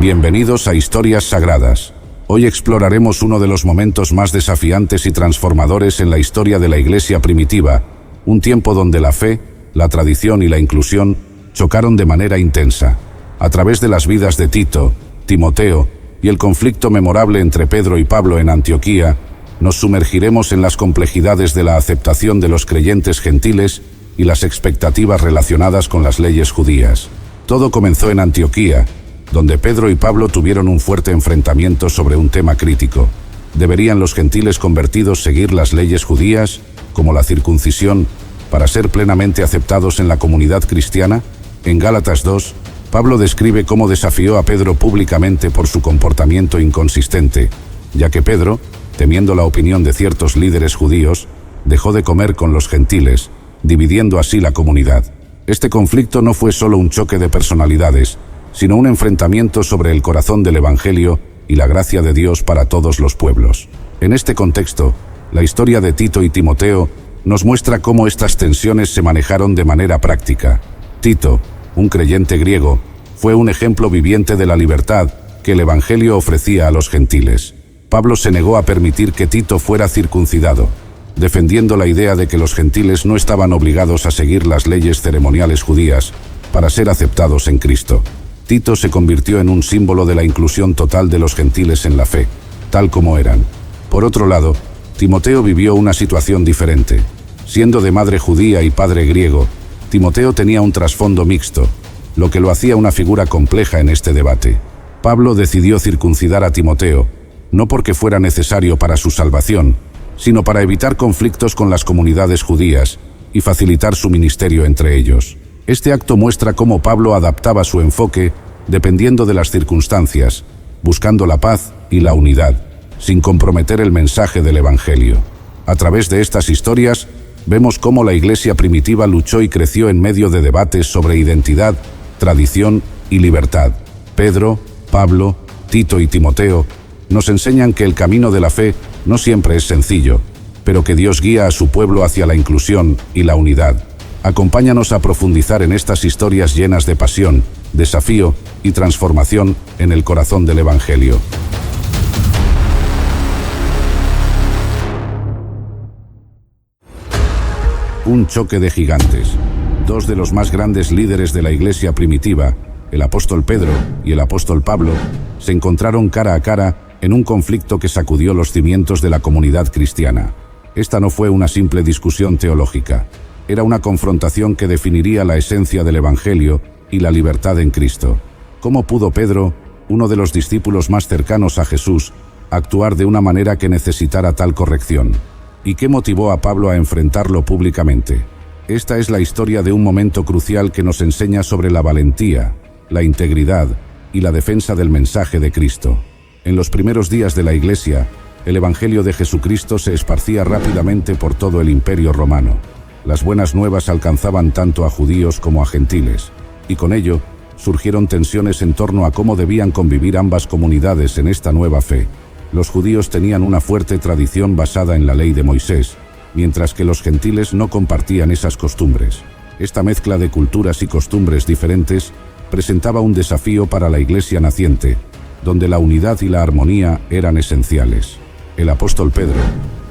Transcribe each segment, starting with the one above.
Bienvenidos a Historias Sagradas. Hoy exploraremos uno de los momentos más desafiantes y transformadores en la historia de la Iglesia primitiva, un tiempo donde la fe, la tradición y la inclusión chocaron de manera intensa. A través de las vidas de Tito, Timoteo y el conflicto memorable entre Pedro y Pablo en Antioquía, nos sumergiremos en las complejidades de la aceptación de los creyentes gentiles y las expectativas relacionadas con las leyes judías. Todo comenzó en Antioquía, donde Pedro y Pablo tuvieron un fuerte enfrentamiento sobre un tema crítico. ¿Deberían los gentiles convertidos seguir las leyes judías, como la circuncisión, para ser plenamente aceptados en la comunidad cristiana? En Gálatas 2, Pablo describe cómo desafió a Pedro públicamente por su comportamiento inconsistente, ya que Pedro, temiendo la opinión de ciertos líderes judíos, dejó de comer con los gentiles, dividiendo así la comunidad. Este conflicto no fue solo un choque de personalidades, sino un enfrentamiento sobre el corazón del Evangelio y la gracia de Dios para todos los pueblos. En este contexto, la historia de Tito y Timoteo nos muestra cómo estas tensiones se manejaron de manera práctica. Tito, un creyente griego, fue un ejemplo viviente de la libertad que el Evangelio ofrecía a los gentiles. Pablo se negó a permitir que Tito fuera circuncidado, defendiendo la idea de que los gentiles no estaban obligados a seguir las leyes ceremoniales judías para ser aceptados en Cristo. Tito se convirtió en un símbolo de la inclusión total de los gentiles en la fe, tal como eran. Por otro lado, Timoteo vivió una situación diferente. Siendo de madre judía y padre griego, Timoteo tenía un trasfondo mixto, lo que lo hacía una figura compleja en este debate. Pablo decidió circuncidar a Timoteo, no porque fuera necesario para su salvación, sino para evitar conflictos con las comunidades judías y facilitar su ministerio entre ellos. Este acto muestra cómo Pablo adaptaba su enfoque dependiendo de las circunstancias, buscando la paz y la unidad, sin comprometer el mensaje del Evangelio. A través de estas historias, vemos cómo la Iglesia primitiva luchó y creció en medio de debates sobre identidad, tradición y libertad. Pedro, Pablo, Tito y Timoteo nos enseñan que el camino de la fe no siempre es sencillo, pero que Dios guía a su pueblo hacia la inclusión y la unidad. Acompáñanos a profundizar en estas historias llenas de pasión, desafío y transformación en el corazón del Evangelio. Un choque de gigantes. Dos de los más grandes líderes de la Iglesia primitiva, el apóstol Pedro y el apóstol Pablo, se encontraron cara a cara en un conflicto que sacudió los cimientos de la comunidad cristiana. Esta no fue una simple discusión teológica. Era una confrontación que definiría la esencia del Evangelio y la libertad en Cristo. ¿Cómo pudo Pedro, uno de los discípulos más cercanos a Jesús, actuar de una manera que necesitara tal corrección? ¿Y qué motivó a Pablo a enfrentarlo públicamente? Esta es la historia de un momento crucial que nos enseña sobre la valentía, la integridad y la defensa del mensaje de Cristo. En los primeros días de la Iglesia, el Evangelio de Jesucristo se esparcía rápidamente por todo el Imperio Romano. Las buenas nuevas alcanzaban tanto a judíos como a gentiles, y con ello surgieron tensiones en torno a cómo debían convivir ambas comunidades en esta nueva fe. Los judíos tenían una fuerte tradición basada en la ley de Moisés, mientras que los gentiles no compartían esas costumbres. Esta mezcla de culturas y costumbres diferentes presentaba un desafío para la Iglesia naciente, donde la unidad y la armonía eran esenciales. El apóstol Pedro,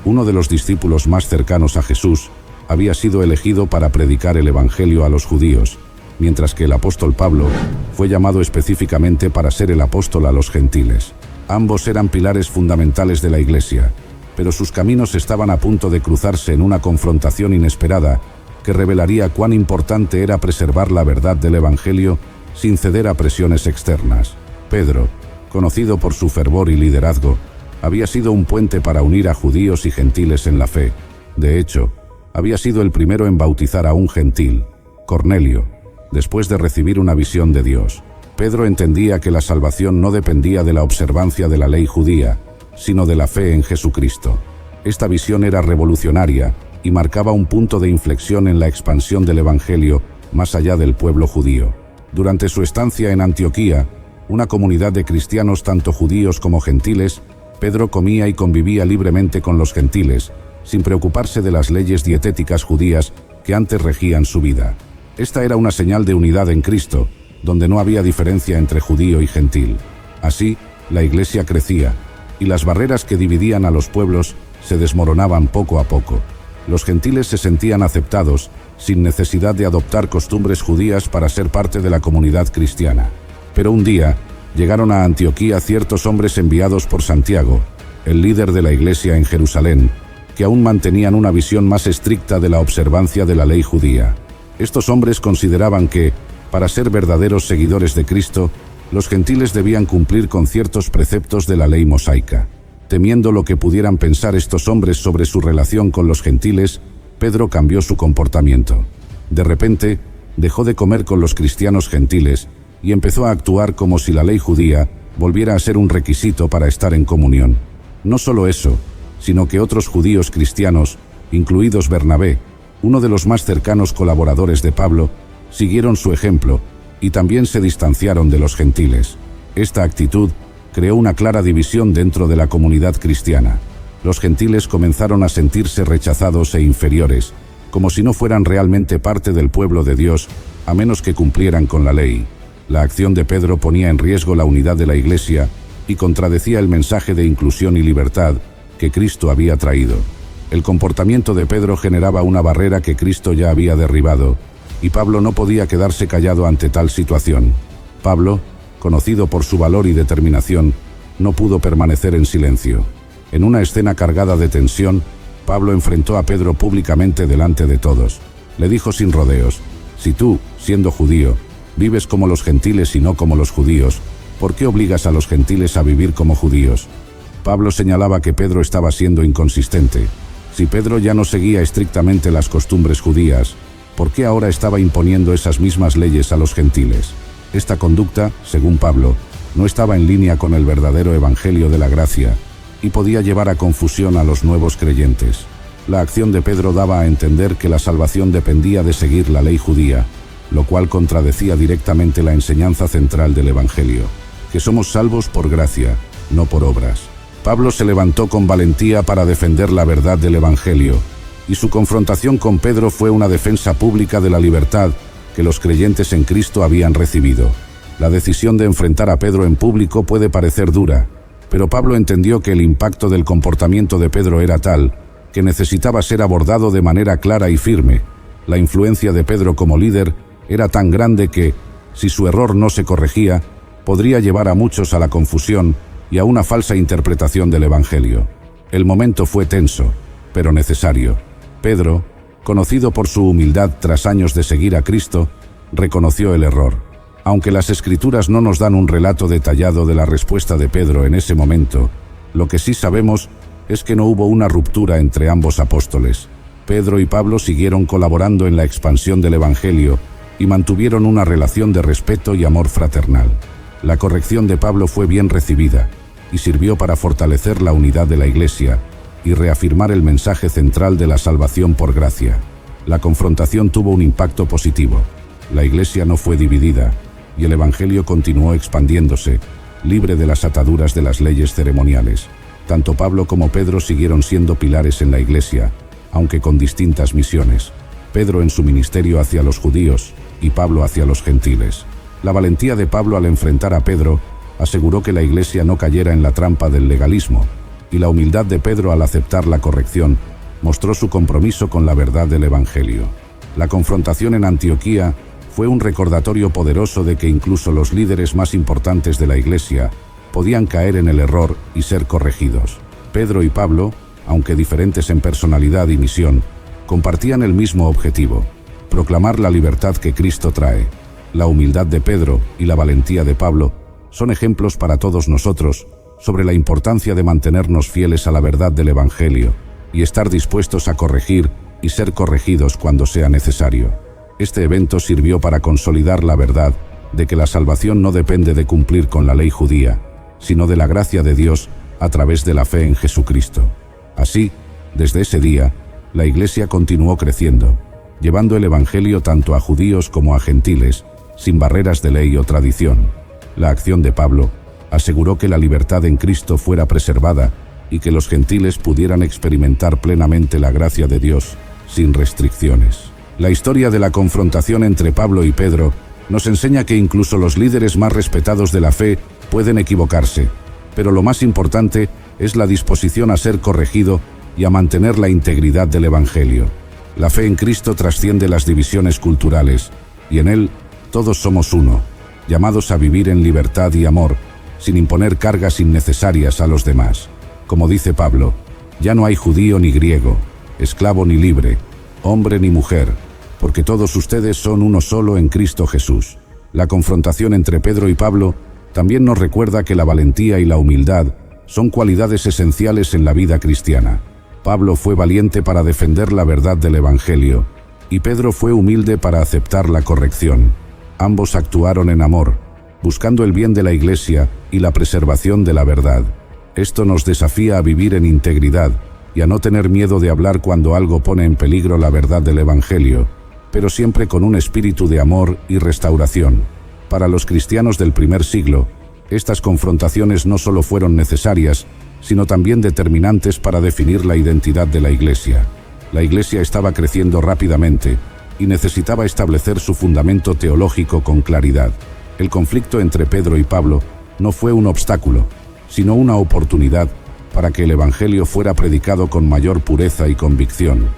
uno de los discípulos más cercanos a Jesús, había sido elegido para predicar el Evangelio a los judíos, mientras que el apóstol Pablo fue llamado específicamente para ser el apóstol a los gentiles. Ambos eran pilares fundamentales de la Iglesia, pero sus caminos estaban a punto de cruzarse en una confrontación inesperada que revelaría cuán importante era preservar la verdad del Evangelio sin ceder a presiones externas. Pedro, conocido por su fervor y liderazgo, había sido un puente para unir a judíos y gentiles en la fe. De hecho, había sido el primero en bautizar a un gentil, Cornelio, después de recibir una visión de Dios. Pedro entendía que la salvación no dependía de la observancia de la ley judía, sino de la fe en Jesucristo. Esta visión era revolucionaria y marcaba un punto de inflexión en la expansión del Evangelio más allá del pueblo judío. Durante su estancia en Antioquía, una comunidad de cristianos tanto judíos como gentiles, Pedro comía y convivía libremente con los gentiles, sin preocuparse de las leyes dietéticas judías que antes regían su vida. Esta era una señal de unidad en Cristo, donde no había diferencia entre judío y gentil. Así, la Iglesia crecía, y las barreras que dividían a los pueblos se desmoronaban poco a poco. Los gentiles se sentían aceptados, sin necesidad de adoptar costumbres judías para ser parte de la comunidad cristiana. Pero un día, llegaron a Antioquía ciertos hombres enviados por Santiago, el líder de la Iglesia en Jerusalén, que aún mantenían una visión más estricta de la observancia de la ley judía. Estos hombres consideraban que, para ser verdaderos seguidores de Cristo, los gentiles debían cumplir con ciertos preceptos de la ley mosaica. Temiendo lo que pudieran pensar estos hombres sobre su relación con los gentiles, Pedro cambió su comportamiento. De repente, dejó de comer con los cristianos gentiles y empezó a actuar como si la ley judía volviera a ser un requisito para estar en comunión. No solo eso, sino que otros judíos cristianos, incluidos Bernabé, uno de los más cercanos colaboradores de Pablo, siguieron su ejemplo y también se distanciaron de los gentiles. Esta actitud creó una clara división dentro de la comunidad cristiana. Los gentiles comenzaron a sentirse rechazados e inferiores, como si no fueran realmente parte del pueblo de Dios, a menos que cumplieran con la ley. La acción de Pedro ponía en riesgo la unidad de la Iglesia y contradecía el mensaje de inclusión y libertad que Cristo había traído. El comportamiento de Pedro generaba una barrera que Cristo ya había derribado, y Pablo no podía quedarse callado ante tal situación. Pablo, conocido por su valor y determinación, no pudo permanecer en silencio. En una escena cargada de tensión, Pablo enfrentó a Pedro públicamente delante de todos. Le dijo sin rodeos: «Si tú, siendo judío, vives como los gentiles y no como los judíos, ¿por qué obligas a los gentiles a vivir como judíos?». Pablo señalaba que Pedro estaba siendo inconsistente. Si Pedro ya no seguía estrictamente las costumbres judías, ¿por qué ahora estaba imponiendo esas mismas leyes a los gentiles? Esta conducta, según Pablo, no estaba en línea con el verdadero evangelio de la gracia y podía llevar a confusión a los nuevos creyentes. La acción de Pedro daba a entender que la salvación dependía de seguir la ley judía, lo cual contradecía directamente la enseñanza central del evangelio, que somos salvos por gracia, no por obras. Pablo se levantó con valentía para defender la verdad del evangelio, y su confrontación con Pedro fue una defensa pública de la libertad que los creyentes en Cristo habían recibido. La decisión de enfrentar a Pedro en público puede parecer dura, pero Pablo entendió que el impacto del comportamiento de Pedro era tal que necesitaba ser abordado de manera clara y firme. La influencia de Pedro como líder era tan grande que, si su error no se corregía, podría llevar a muchos a la confusión y a una falsa interpretación del evangelio. El momento fue tenso, pero necesario. Pedro, conocido por su humildad tras años de seguir a Cristo, reconoció el error. Aunque las Escrituras no nos dan un relato detallado de la respuesta de Pedro en ese momento, lo que sí sabemos es que no hubo una ruptura entre ambos apóstoles. Pedro y Pablo siguieron colaborando en la expansión del evangelio y mantuvieron una relación de respeto y amor fraternal. La corrección de Pablo fue bien recibida y sirvió para fortalecer la unidad de la Iglesia y reafirmar el mensaje central de la salvación por gracia. La confrontación tuvo un impacto positivo. La Iglesia no fue dividida y el evangelio continuó expandiéndose, libre de las ataduras de las leyes ceremoniales. Tanto Pablo como Pedro siguieron siendo pilares en la Iglesia, aunque con distintas misiones. Pedro en su ministerio hacia los judíos y Pablo hacia los gentiles. La valentía de Pablo al enfrentar a Pedro aseguró que la Iglesia no cayera en la trampa del legalismo, y la humildad de Pedro al aceptar la corrección mostró su compromiso con la verdad del evangelio. La confrontación en Antioquía fue un recordatorio poderoso de que incluso los líderes más importantes de la Iglesia podían caer en el error y ser corregidos. Pedro y Pablo, aunque diferentes en personalidad y misión, compartían el mismo objetivo: proclamar la libertad que Cristo trae. La humildad de Pedro y la valentía de Pablo son ejemplos para todos nosotros sobre la importancia de mantenernos fieles a la verdad del evangelio y estar dispuestos a corregir y ser corregidos cuando sea necesario. Este evento sirvió para consolidar la verdad de que la salvación no depende de cumplir con la ley judía, sino de la gracia de Dios a través de la fe en Jesucristo. Así, desde ese día, la Iglesia continuó creciendo, llevando el evangelio tanto a judíos como a gentiles, sin barreras de ley o tradición. La acción de Pablo aseguró que la libertad en Cristo fuera preservada y que los gentiles pudieran experimentar plenamente la gracia de Dios, sin restricciones. La historia de la confrontación entre Pablo y Pedro nos enseña que incluso los líderes más respetados de la fe Pueden equivocarse, pero lo más importante es la disposición a ser corregido y a mantener la integridad del Evangelio. La fe en Cristo trasciende las divisiones culturales, y en Él todos somos uno, llamados a vivir en libertad y amor, sin imponer cargas innecesarias a los demás. Como dice Pablo, ya no hay judío ni griego, esclavo ni libre, hombre ni mujer, porque todos ustedes son uno solo en Cristo Jesús. La confrontación entre Pedro y Pablo también nos recuerda que la valentía y la humildad son cualidades esenciales en la vida cristiana. Pablo fue valiente para defender la verdad del Evangelio, y Pedro fue humilde para aceptar la corrección. Ambos actuaron en amor, buscando el bien de la Iglesia y la preservación de la verdad. Esto nos desafía a vivir en integridad y a no tener miedo de hablar cuando algo pone en peligro la verdad del Evangelio, pero siempre con un espíritu de amor y restauración. Para los cristianos del primer siglo, estas confrontaciones no solo fueron necesarias, sino también determinantes para definir la identidad de la Iglesia. La Iglesia estaba creciendo rápidamente y necesitaba establecer su fundamento teológico con claridad. El conflicto entre Pedro y Pablo no fue un obstáculo, sino una oportunidad para que el Evangelio fuera predicado con mayor pureza y convicción.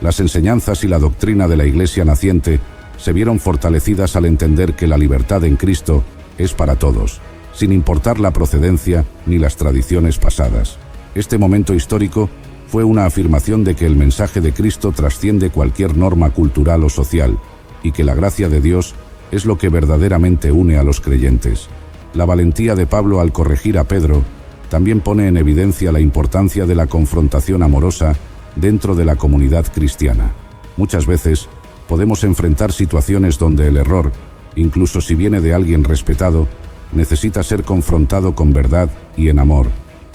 Las enseñanzas y la doctrina de la Iglesia naciente se vieron fortalecidas al entender que la libertad en Cristo es para todos, sin importar la procedencia ni las tradiciones pasadas. Este momento histórico fue una afirmación de que el mensaje de Cristo trasciende cualquier norma cultural o social, y que la gracia de Dios es lo que verdaderamente une a los creyentes. La valentía de Pablo al corregir a Pedro también pone en evidencia la importancia de la confrontación amorosa dentro de la comunidad cristiana. Muchas veces podemos enfrentar situaciones donde el error, incluso si viene de alguien respetado, necesita ser confrontado con verdad y en amor.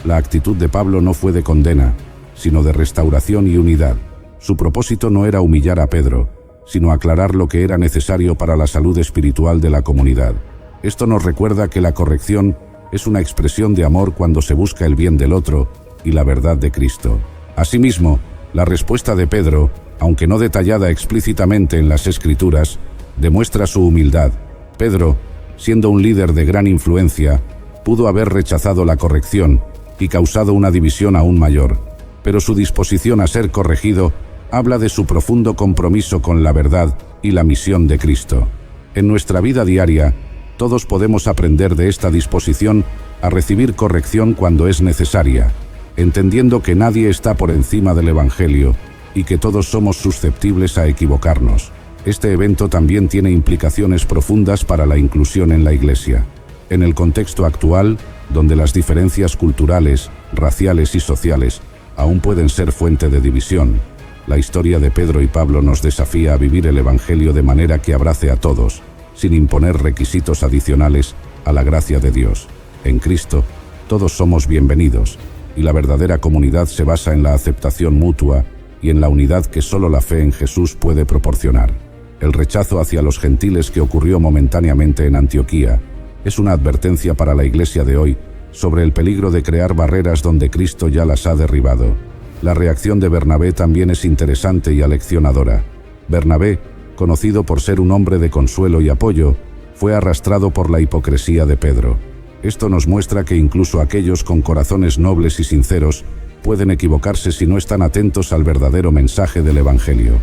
La actitud de Pablo no fue de condena, sino de restauración y unidad. Su propósito no era humillar a Pedro, sino aclarar lo que era necesario para la salud espiritual de la comunidad. Esto nos recuerda que la corrección es una expresión de amor cuando se busca el bien del otro y la verdad de Cristo. Asimismo, la respuesta de Pedro, aunque no detallada explícitamente en las Escrituras, demuestra su humildad. Pedro, siendo un líder de gran influencia, pudo haber rechazado la corrección y causado una división aún mayor, pero su disposición a ser corregido habla de su profundo compromiso con la verdad y la misión de Cristo. En nuestra vida diaria, todos podemos aprender de esta disposición a recibir corrección cuando es necesaria, entendiendo que nadie está por encima del Evangelio y que todos somos susceptibles a equivocarnos. Este evento también tiene implicaciones profundas para la inclusión en la Iglesia. En el contexto actual, donde las diferencias culturales, raciales y sociales aún pueden ser fuente de división, la historia de Pedro y Pablo nos desafía a vivir el Evangelio de manera que abrace a todos, sin imponer requisitos adicionales a la gracia de Dios. En Cristo, todos somos bienvenidos, y la verdadera comunidad se basa en la aceptación mutua y en la unidad que solo la fe en Jesús puede proporcionar. El rechazo hacia los gentiles que ocurrió momentáneamente en Antioquía es una advertencia para la Iglesia de hoy sobre el peligro de crear barreras donde Cristo ya las ha derribado. La reacción de Bernabé también es interesante y aleccionadora. Bernabé, conocido por ser un hombre de consuelo y apoyo, fue arrastrado por la hipocresía de Pedro. Esto nos muestra que incluso aquellos con corazones nobles y sinceros pueden equivocarse si no están atentos al verdadero mensaje del Evangelio.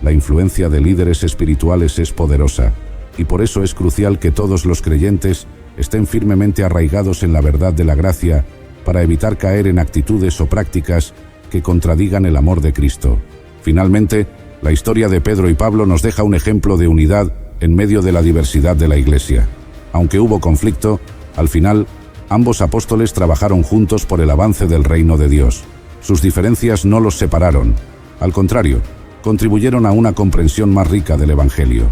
La influencia de líderes espirituales es poderosa, y por eso es crucial que todos los creyentes estén firmemente arraigados en la verdad de la gracia para evitar caer en actitudes o prácticas que contradigan el amor de Cristo. Finalmente, la historia de Pedro y Pablo nos deja un ejemplo de unidad en medio de la diversidad de la Iglesia. Aunque hubo conflicto, al final, ambos apóstoles trabajaron juntos por el avance del reino de Dios. Sus diferencias no los separaron. Al contrario, contribuyeron a una comprensión más rica del Evangelio.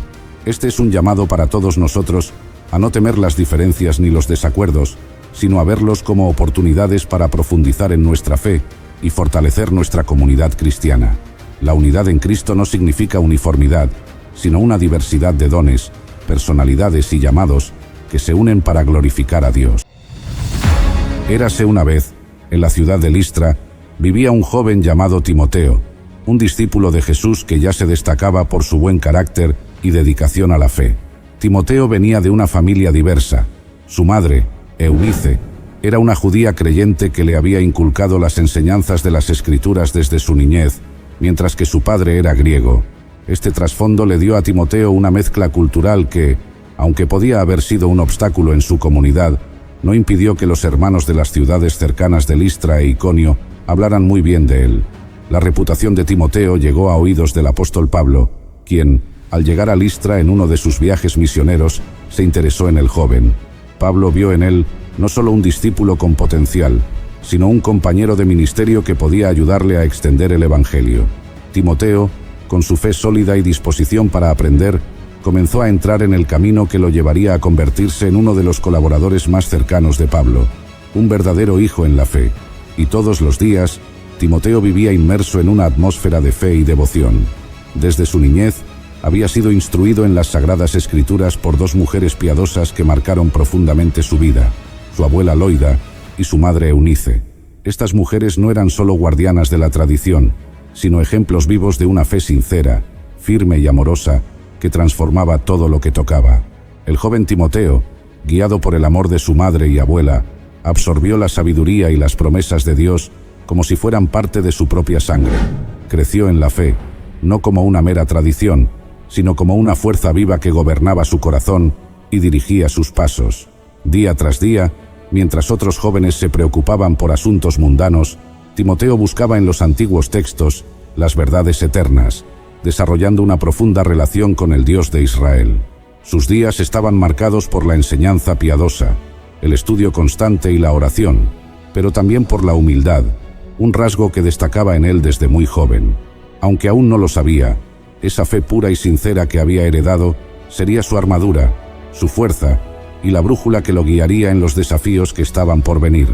Este es un llamado para todos nosotros a no temer las diferencias ni los desacuerdos, sino a verlos como oportunidades para profundizar en nuestra fe y fortalecer nuestra comunidad cristiana. La unidad en Cristo no significa uniformidad, sino una diversidad de dones, personalidades y llamados que se unen para glorificar a Dios. Érase una vez, en la ciudad de Listra, vivía un joven llamado Timoteo, un discípulo de Jesús que ya se destacaba por su buen carácter y dedicación a la fe. Timoteo venía de una familia diversa. Su madre, Eunice era una judía creyente que le había inculcado las enseñanzas de las Escrituras desde su niñez, mientras que su padre era griego. Este trasfondo le dio a Timoteo una mezcla cultural que, aunque podía haber sido un obstáculo en su comunidad, no impidió que los hermanos de las ciudades cercanas de Listra e Iconio hablaran muy bien de él. La reputación de Timoteo llegó a oídos del apóstol Pablo, quien, al llegar a Listra en uno de sus viajes misioneros, se interesó en el joven. Pablo vio en él no solo un discípulo con potencial, sino un compañero de ministerio que podía ayudarle a extender el evangelio. Timoteo, con su fe sólida y disposición para aprender, comenzó a entrar en el camino que lo llevaría a convertirse en uno de los colaboradores más cercanos de Pablo, un verdadero hijo en la fe. Y todos los días, Timoteo vivía inmerso en una atmósfera de fe y devoción. Desde su niñez, había sido instruido en las Sagradas Escrituras por dos mujeres piadosas que marcaron profundamente su vida, su abuela Loida y su madre Eunice. Estas mujeres no eran solo guardianas de la tradición, sino ejemplos vivos de una fe sincera, firme y amorosa, que transformaba todo lo que tocaba. El joven Timoteo, guiado por el amor de su madre y abuela, absorbió la sabiduría y las promesas de Dios como si fueran parte de su propia sangre. Creció en la fe, no como una mera tradición, sino como una fuerza viva que gobernaba su corazón y dirigía sus pasos. Día tras día, mientras otros jóvenes se preocupaban por asuntos mundanos, Timoteo buscaba en los antiguos textos las verdades eternas, desarrollando una profunda relación con el Dios de Israel. Sus días estaban marcados por la enseñanza piadosa, el estudio constante y la oración, pero también por la humildad, un rasgo que destacaba en él desde muy joven. Aunque aún no lo sabía, esa fe pura y sincera que había heredado sería su armadura, su fuerza y la brújula que lo guiaría en los desafíos que estaban por venir.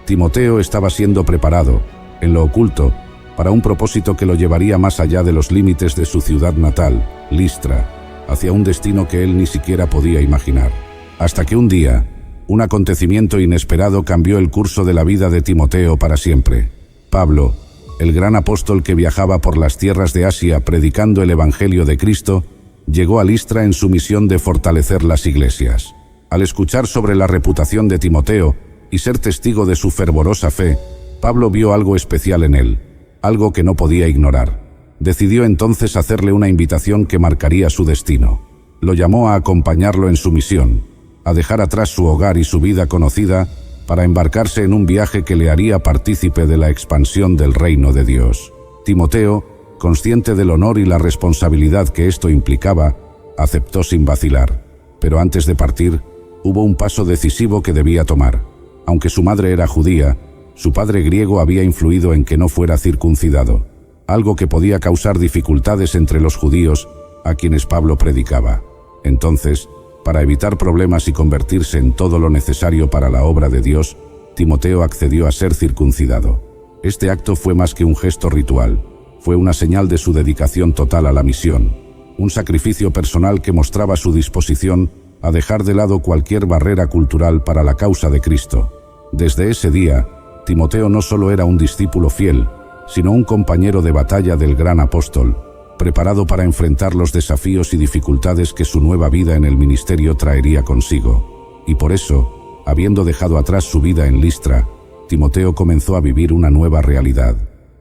Timoteo estaba siendo preparado, en lo oculto, para un propósito que lo llevaría más allá de los límites de su ciudad natal, Listra, hacia un destino que él ni siquiera podía imaginar. Hasta que un día, un acontecimiento inesperado cambió el curso de la vida de Timoteo para siempre. Pablo, el gran apóstol que viajaba por las tierras de Asia predicando el Evangelio de Cristo, llegó a Listra en su misión de fortalecer las iglesias. Al escuchar sobre la reputación de Timoteo y ser testigo de su fervorosa fe, Pablo vio algo especial en él, algo que no podía ignorar. Decidió entonces hacerle una invitación que marcaría su destino. Lo llamó a acompañarlo en su misión, a dejar atrás su hogar y su vida conocida para embarcarse en un viaje que le haría partícipe de la expansión del reino de Dios. Timoteo, consciente del honor y la responsabilidad que esto implicaba, aceptó sin vacilar. Pero antes de partir, hubo un paso decisivo que debía tomar. Aunque su madre era judía, su padre griego había influido en que no fuera circuncidado, algo que podía causar dificultades entre los judíos a quienes Pablo predicaba. Entonces, para evitar problemas y convertirse en todo lo necesario para la obra de Dios, Timoteo accedió a ser circuncidado. Este acto fue más que un gesto ritual, fue una señal de su dedicación total a la misión, un sacrificio personal que mostraba su disposición a dejar de lado cualquier barrera cultural para la causa de Cristo. Desde ese día, Timoteo no solo era un discípulo fiel, sino un compañero de batalla del gran apóstol, preparado para enfrentar los desafíos y dificultades que su nueva vida en el ministerio traería consigo. Y por eso, habiendo dejado atrás su vida en Listra, Timoteo comenzó a vivir una nueva realidad.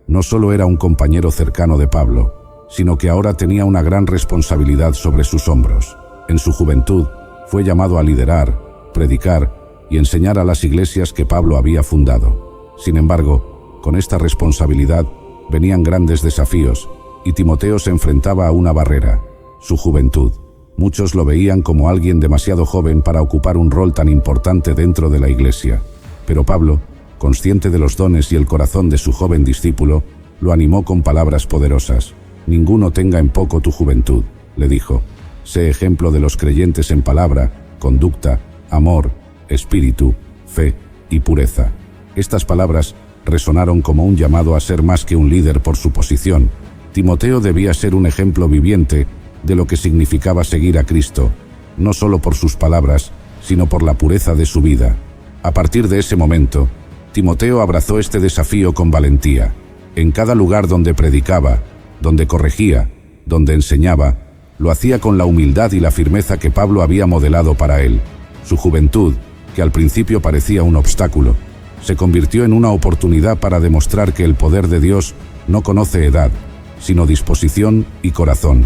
No solo era un compañero cercano de Pablo, sino que ahora tenía una gran responsabilidad sobre sus hombros. En su juventud, fue llamado a liderar, predicar y enseñar a las iglesias que Pablo había fundado. Sin embargo, con esta responsabilidad venían grandes desafíos, y Timoteo se enfrentaba a una barrera: su juventud. Muchos lo veían como alguien demasiado joven para ocupar un rol tan importante dentro de la iglesia. Pero Pablo, consciente de los dones y el corazón de su joven discípulo, lo animó con palabras poderosas. «Ninguno tenga en poco tu juventud», le dijo. «Sé ejemplo de los creyentes en palabra, conducta, amor, espíritu, fe y pureza». Estas palabras resonaron como un llamado a ser más que un líder por su posición. Timoteo debía ser un ejemplo viviente de lo que significaba seguir a Cristo, no solo por sus palabras, sino por la pureza de su vida. A partir de ese momento, Timoteo abrazó este desafío con valentía. En cada lugar donde predicaba, donde corregía, donde enseñaba, lo hacía con la humildad y la firmeza que Pablo había modelado para él. Su juventud, que al principio parecía un obstáculo, se convirtió en una oportunidad para demostrar que el poder de Dios no conoce edad, sino disposición y corazón.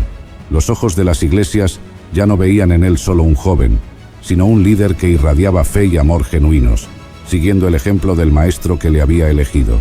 Los ojos de las iglesias ya no veían en él solo un joven, sino un líder que irradiaba fe y amor genuinos, siguiendo el ejemplo del maestro que le había elegido.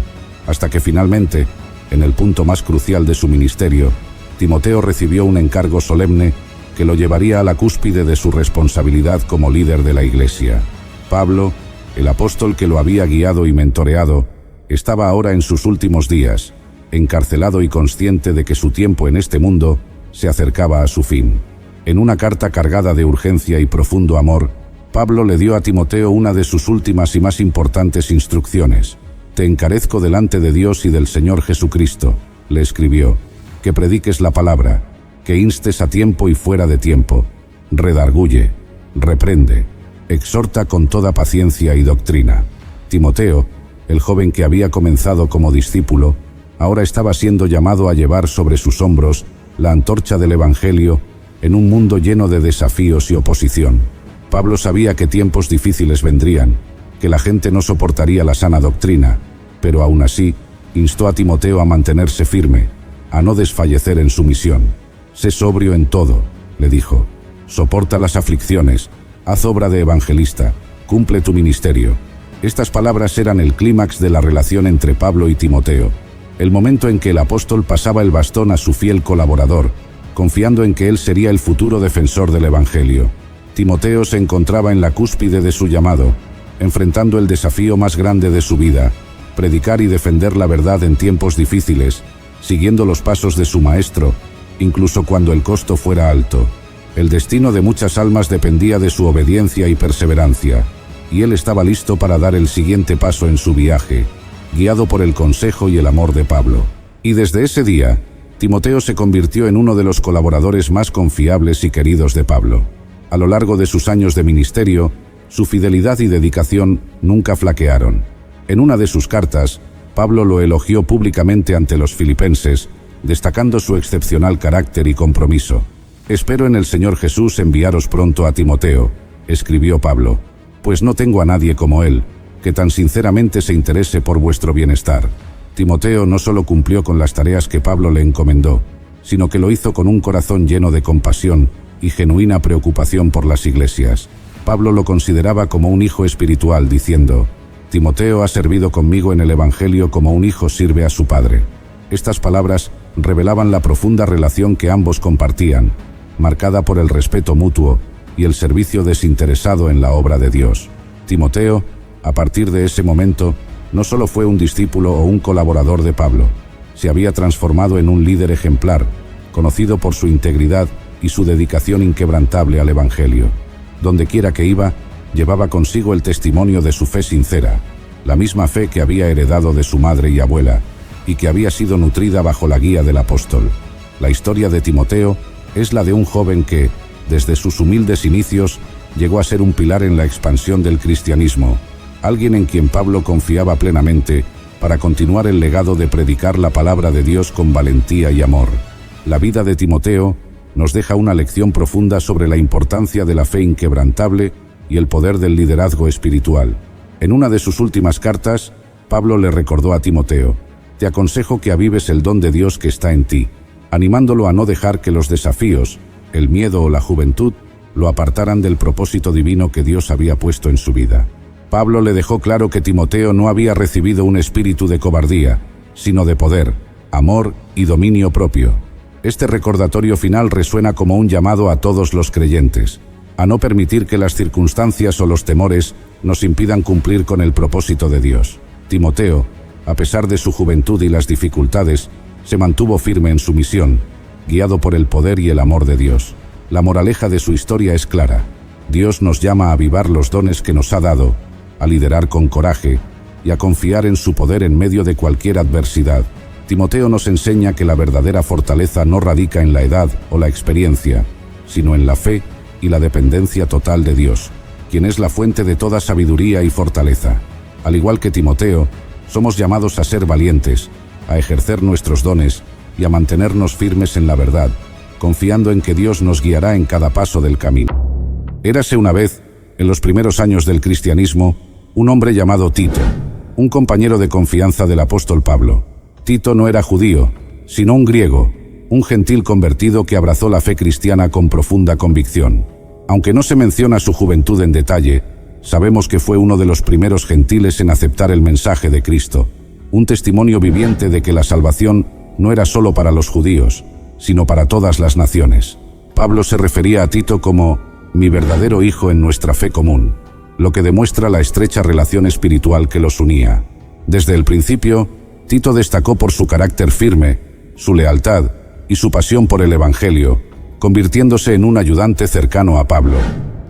Hasta que finalmente, en el punto más crucial de su ministerio, Timoteo recibió un encargo solemne que lo llevaría a la cúspide de su responsabilidad como líder de la iglesia. Pablo, el apóstol que lo había guiado y mentoreado, estaba ahora en sus últimos días, encarcelado y consciente de que su tiempo en este mundo se acercaba a su fin. En una carta cargada de urgencia y profundo amor, Pablo le dio a Timoteo una de sus últimas y más importantes instrucciones. «Te encarezco delante de Dios y del Señor Jesucristo», le escribió, «que prediques la palabra, que instes a tiempo y fuera de tiempo, redarguye, reprende, exhorta con toda paciencia y doctrina». Timoteo, el joven que había comenzado como discípulo, ahora estaba siendo llamado a llevar sobre sus hombros la antorcha del Evangelio en un mundo lleno de desafíos y oposición. Pablo sabía que tiempos difíciles vendrían, que la gente no soportaría la sana doctrina, pero aún así, instó a Timoteo a mantenerse firme, a no desfallecer en su misión. «Sé sobrio en todo», le dijo, «soporta las aflicciones, haz obra de evangelista, cumple tu ministerio». Estas palabras eran el clímax de la relación entre Pablo y Timoteo, el momento en que el apóstol pasaba el bastón a su fiel colaborador, confiando en que él sería el futuro defensor del Evangelio. Timoteo se encontraba en la cúspide de su llamado, enfrentando el desafío más grande de su vida, predicar y defender la verdad en tiempos difíciles, siguiendo los pasos de su maestro, incluso cuando el costo fuera alto. El destino de muchas almas dependía de su obediencia y perseverancia, y él estaba listo para dar el siguiente paso en su viaje, guiado por el consejo y el amor de Pablo. Y desde ese día, Timoteo se convirtió en uno de los colaboradores más confiables y queridos de Pablo. A lo largo de sus años de ministerio, su fidelidad y dedicación nunca flaquearon. En una de sus cartas, Pablo lo elogió públicamente ante los filipenses, destacando su excepcional carácter y compromiso. «Espero en el Señor Jesús enviaros pronto a Timoteo», escribió Pablo, «pues no tengo a nadie como él, que tan sinceramente se interese por vuestro bienestar». Timoteo no solo cumplió con las tareas que Pablo le encomendó, sino que lo hizo con un corazón lleno de compasión y genuina preocupación por las iglesias. Pablo lo consideraba como un hijo espiritual, diciendo, «Timoteo ha servido conmigo en el Evangelio como un hijo sirve a su padre». Estas palabras revelaban la profunda relación que ambos compartían, marcada por el respeto mutuo y el servicio desinteresado en la obra de Dios. Timoteo, a partir de ese momento, no solo fue un discípulo o un colaborador de Pablo, se había transformado en un líder ejemplar, conocido por su integridad y su dedicación inquebrantable al Evangelio. Donde quiera que iba, llevaba consigo el testimonio de su fe sincera, la misma fe que había heredado de su madre y abuela, y que había sido nutrida bajo la guía del apóstol. La historia de Timoteo es la de un joven que, desde sus humildes inicios, llegó a ser un pilar en la expansión del cristianismo, alguien en quien Pablo confiaba plenamente para continuar el legado de predicar la palabra de Dios con valentía y amor. La vida de Timoteo nos deja una lección profunda sobre la importancia de la fe inquebrantable y el poder del liderazgo espiritual. En una de sus últimas cartas, Pablo le recordó a Timoteo, «Te aconsejo que avives el don de Dios que está en ti», animándolo a no dejar que los desafíos, el miedo o la juventud, lo apartaran del propósito divino que Dios había puesto en su vida. Pablo le dejó claro que Timoteo no había recibido un espíritu de cobardía, sino de poder, amor y dominio propio. Este recordatorio final resuena como un llamado a todos los creyentes, a no permitir que las circunstancias o los temores nos impidan cumplir con el propósito de Dios. Timoteo, a pesar de su juventud y las dificultades, se mantuvo firme en su misión, guiado por el poder y el amor de Dios. La moraleja de su historia es clara. Dios nos llama a avivar los dones que nos ha dado, a liderar con coraje y a confiar en su poder en medio de cualquier adversidad. Timoteo nos enseña que la verdadera fortaleza no radica en la edad o la experiencia, sino en la fe y la dependencia total de Dios, quien es la fuente de toda sabiduría y fortaleza. Al igual que Timoteo, somos llamados a ser valientes, a ejercer nuestros dones y a mantenernos firmes en la verdad, confiando en que Dios nos guiará en cada paso del camino. Érase una vez, En los primeros años del cristianismo, un hombre llamado Tito, un compañero de confianza del apóstol Pablo. Tito no era judío, sino un griego, un gentil convertido que abrazó la fe cristiana con profunda convicción. Aunque no se menciona su juventud en detalle, sabemos que fue uno de los primeros gentiles en aceptar el mensaje de Cristo, un testimonio viviente de que la salvación no era solo para los judíos, sino para todas las naciones. Pablo se refería a Tito como «mi verdadero hijo en nuestra fe común», lo que demuestra la estrecha relación espiritual que los unía. Desde el principio, Tito destacó por su carácter firme, su lealtad y su pasión por el Evangelio, convirtiéndose en un ayudante cercano a Pablo.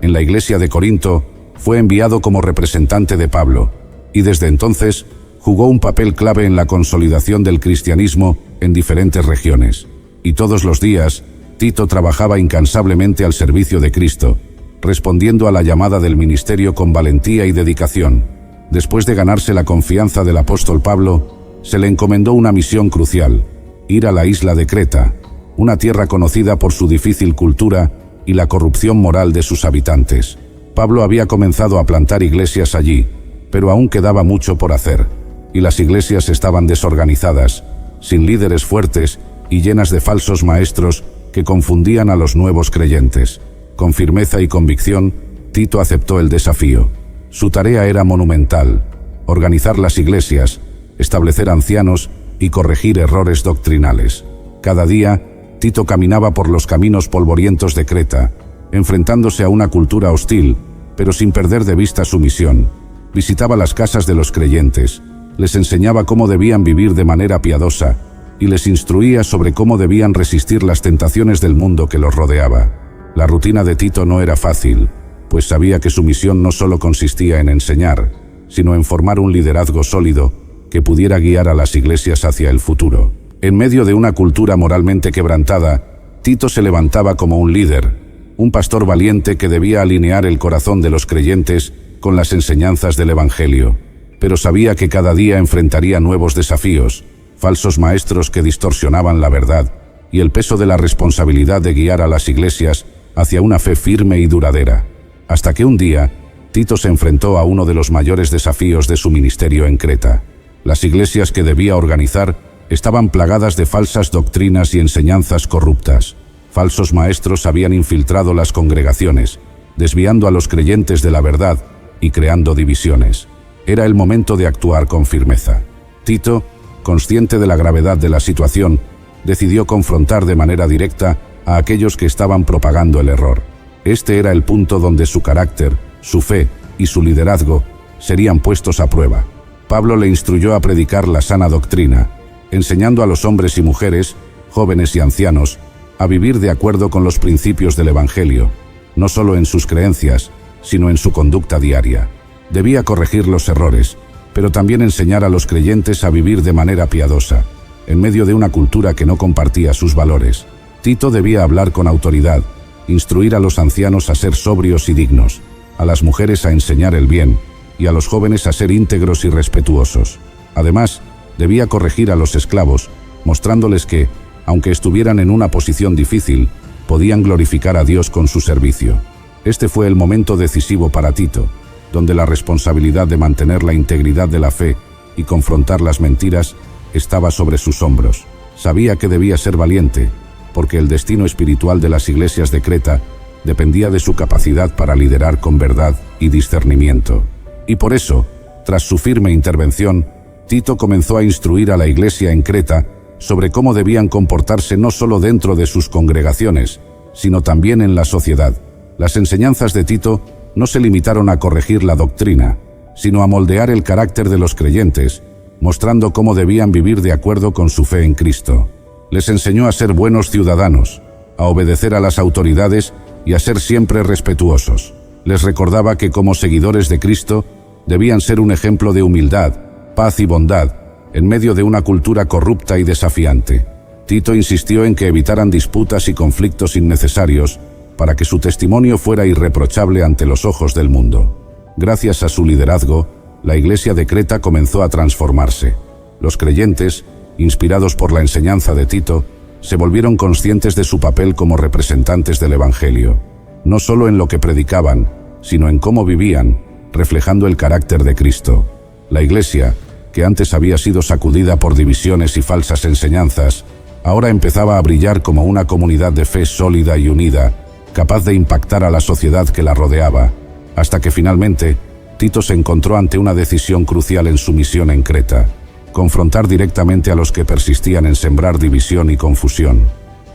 En la iglesia de Corinto, fue enviado como representante de Pablo, y desde entonces jugó un papel clave en la consolidación del cristianismo en diferentes regiones. Y todos los días, Tito trabajaba incansablemente al servicio de Cristo, respondiendo a la llamada del ministerio con valentía y dedicación. Después de ganarse la confianza del apóstol Pablo, se le encomendó una misión crucial: ir a la isla de Creta, una tierra conocida por su difícil cultura y la corrupción moral de sus habitantes. Pablo había comenzado a plantar iglesias allí, pero aún quedaba mucho por hacer, y las iglesias estaban desorganizadas, sin líderes fuertes y llenas de falsos maestros que confundían a los nuevos creyentes. Con firmeza y convicción, Tito aceptó el desafío. Su tarea era monumental: organizar las iglesias, establecer ancianos y corregir errores doctrinales. Cada día, Tito caminaba por los caminos polvorientos de Creta, enfrentándose a una cultura hostil, pero sin perder de vista su misión. Visitaba las casas de los creyentes, les enseñaba cómo debían vivir de manera piadosa y les instruía sobre cómo debían resistir las tentaciones del mundo que los rodeaba. La rutina de Tito no era fácil, pues sabía que su misión no solo consistía en enseñar, sino en formar un liderazgo sólido que pudiera guiar a las iglesias hacia el futuro. En medio de una cultura moralmente quebrantada, Tito se levantaba como un líder, un pastor valiente que debía alinear el corazón de los creyentes con las enseñanzas del Evangelio. Pero sabía que cada día enfrentaría nuevos desafíos, falsos maestros que distorsionaban la verdad y el peso de la responsabilidad de guiar a las iglesias hacia una fe firme y duradera. Hasta que un día, Tito se enfrentó a uno de los mayores desafíos de su ministerio en Creta. Las iglesias que debía organizar estaban plagadas de falsas doctrinas y enseñanzas corruptas. Falsos maestros habían infiltrado las congregaciones, desviando a los creyentes de la verdad y creando divisiones. Era el momento de actuar con firmeza. Tito, consciente de la gravedad de la situación, decidió confrontar de manera directa a aquellos que estaban propagando el error. Este era el punto donde su carácter, su fe y su liderazgo serían puestos a prueba. Pablo le instruyó a predicar la sana doctrina, enseñando a los hombres y mujeres, jóvenes y ancianos, a vivir de acuerdo con los principios del Evangelio, no solo en sus creencias, sino en su conducta diaria. Debía corregir los errores, pero también enseñar a los creyentes a vivir de manera piadosa, en medio de una cultura que no compartía sus valores. Tito debía hablar con autoridad, instruir a los ancianos a ser sobrios y dignos, a las mujeres a enseñar el bien, y a los jóvenes a ser íntegros y respetuosos. Además, debía corregir a los esclavos, mostrándoles que, aunque estuvieran en una posición difícil, podían glorificar a Dios con su servicio. Este fue el momento decisivo para Tito, donde la responsabilidad de mantener la integridad de la fe y confrontar las mentiras estaba sobre sus hombros. Sabía que debía ser valiente, porque el destino espiritual de las iglesias de Creta dependía de su capacidad para liderar con verdad y discernimiento. Y por eso, tras su firme intervención, Tito comenzó a instruir a la iglesia en Creta sobre cómo debían comportarse no solo dentro de sus congregaciones, sino también en la sociedad. Las enseñanzas de Tito no se limitaron a corregir la doctrina, sino a moldear el carácter de los creyentes, mostrando cómo debían vivir de acuerdo con su fe en Cristo. Les enseñó a ser buenos ciudadanos, a obedecer a las autoridades y a ser siempre respetuosos. Les recordaba que como seguidores de Cristo, debían ser un ejemplo de humildad, paz y bondad, en medio de una cultura corrupta y desafiante. Tito insistió en que evitaran disputas y conflictos innecesarios para que su testimonio fuera irreprochable ante los ojos del mundo. Gracias a su liderazgo, la iglesia de Creta comenzó a transformarse. Los creyentes, inspirados por la enseñanza de Tito, se volvieron conscientes de su papel como representantes del Evangelio. No solo en lo que predicaban, sino en cómo vivían, reflejando el carácter de Cristo. La Iglesia, que antes había sido sacudida por divisiones y falsas enseñanzas, ahora empezaba a brillar como una comunidad de fe sólida y unida, capaz de impactar a la sociedad que la rodeaba, hasta que finalmente Tito se encontró ante una decisión crucial en su misión en Creta: confrontar directamente a los que persistían en sembrar división y confusión.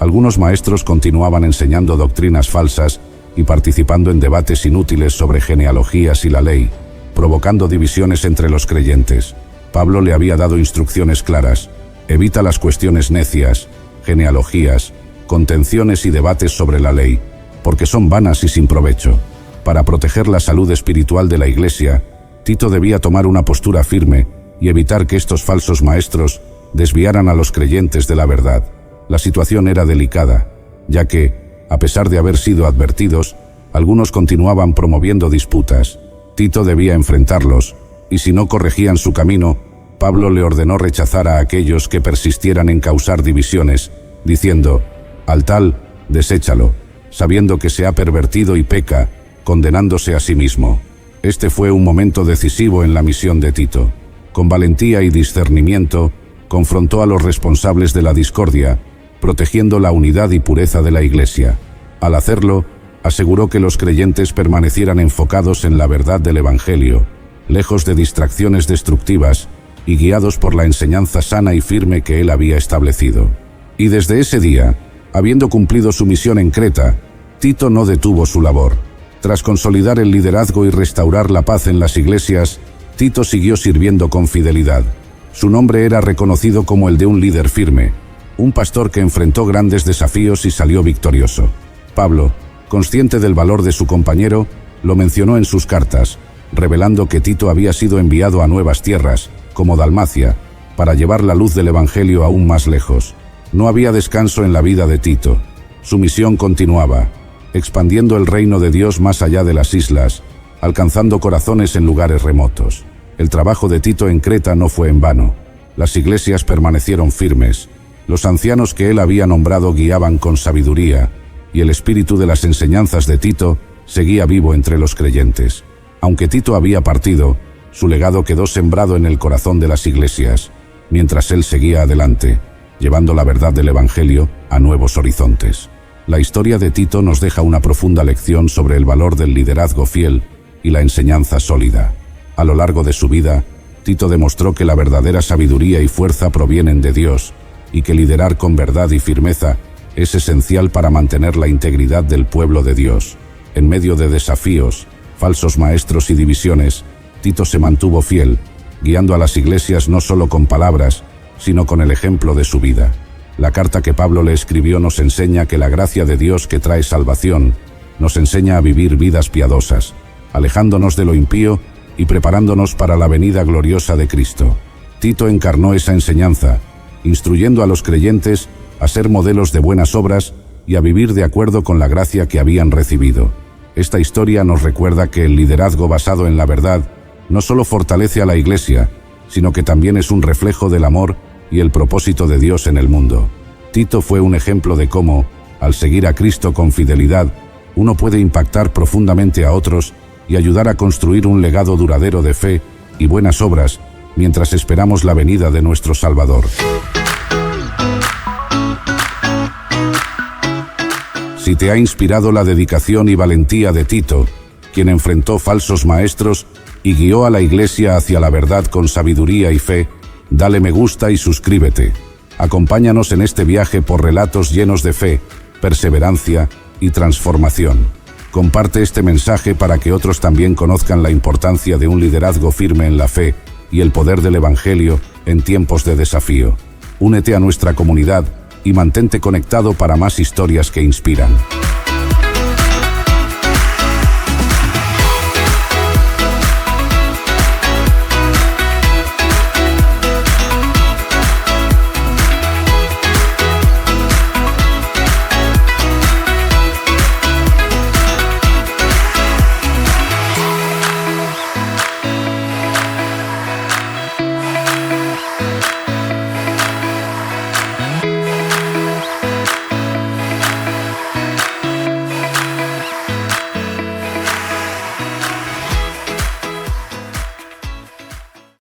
Algunos maestros continuaban enseñando doctrinas falsas y participando en debates inútiles sobre genealogías y la ley, provocando divisiones entre los creyentes. Pablo le había dado instrucciones claras: evita las cuestiones necias, genealogías, contenciones y debates sobre la ley, porque son vanas y sin provecho. Para proteger la salud espiritual de la Iglesia, Tito debía tomar una postura firme y evitar que estos falsos maestros desviaran a los creyentes de la verdad. La situación era delicada, ya que, a pesar de haber sido advertidos, algunos continuaban promoviendo disputas. Tito debía enfrentarlos, y si no corregían su camino, Pablo le ordenó rechazar a aquellos que persistieran en causar divisiones, diciendo: al tal, deséchalo, sabiendo que se ha pervertido y peca, condenándose a sí mismo. Este fue un momento decisivo en la misión de Tito. Con valentía y discernimiento, confrontó a los responsables de la discordia, protegiendo la unidad y pureza de la Iglesia. Al hacerlo, aseguró que los creyentes permanecieran enfocados en la verdad del Evangelio, lejos de distracciones destructivas y guiados por la enseñanza sana y firme que él había establecido. Y desde ese día, habiendo cumplido su misión en Creta, Tito no detuvo su labor. Tras consolidar el liderazgo y restaurar la paz en las iglesias, Tito siguió sirviendo con fidelidad. Su nombre era reconocido como el de un líder firme, un pastor que enfrentó grandes desafíos y salió victorioso. Pablo, consciente del valor de su compañero, lo mencionó en sus cartas, revelando que Tito había sido enviado a nuevas tierras, como Dalmacia, para llevar la luz del Evangelio aún más lejos. No había descanso en la vida de Tito. Su misión continuaba, expandiendo el reino de Dios más allá de las islas, alcanzando corazones en lugares remotos. El trabajo de Tito en Creta no fue en vano. Las iglesias permanecieron firmes. Los ancianos que él había nombrado guiaban con sabiduría, y el espíritu de las enseñanzas de Tito seguía vivo entre los creyentes. Aunque Tito había partido, su legado quedó sembrado en el corazón de las iglesias, mientras él seguía adelante, llevando la verdad del Evangelio a nuevos horizontes. La historia de Tito nos deja una profunda lección sobre el valor del liderazgo fiel y la enseñanza sólida. A lo largo de su vida, Tito demostró que la verdadera sabiduría y fuerza provienen de Dios, y que liderar con verdad y firmeza es esencial para mantener la integridad del pueblo de Dios. En medio de desafíos, falsos maestros y divisiones, Tito se mantuvo fiel, guiando a las iglesias no solo con palabras, sino con el ejemplo de su vida. La carta que Pablo le escribió nos enseña que la gracia de Dios que trae salvación nos enseña a vivir vidas piadosas, alejándonos de lo impío y preparándonos para la venida gloriosa de Cristo. Tito encarnó esa enseñanza, instruyendo a los creyentes a ser modelos de buenas obras y a vivir de acuerdo con la gracia que habían recibido. Esta historia nos recuerda que el liderazgo basado en la verdad no solo fortalece a la Iglesia, sino que también es un reflejo del amor y el propósito de Dios en el mundo. Tito fue un ejemplo de cómo, al seguir a Cristo con fidelidad, uno puede impactar profundamente a otros y ayudar a construir un legado duradero de fe y buenas obras mientras esperamos la venida de nuestro Salvador. Si te ha inspirado la dedicación y valentía de Tito, quien enfrentó falsos maestros y guió a la Iglesia hacia la verdad con sabiduría y fe, dale me gusta y suscríbete. Acompáñanos en este viaje por relatos llenos de fe, perseverancia y transformación. Comparte este mensaje para que otros también conozcan la importancia de un liderazgo firme en la fe y el poder del Evangelio en tiempos de desafío. Únete a nuestra comunidad y mantente conectado para más historias que inspiran.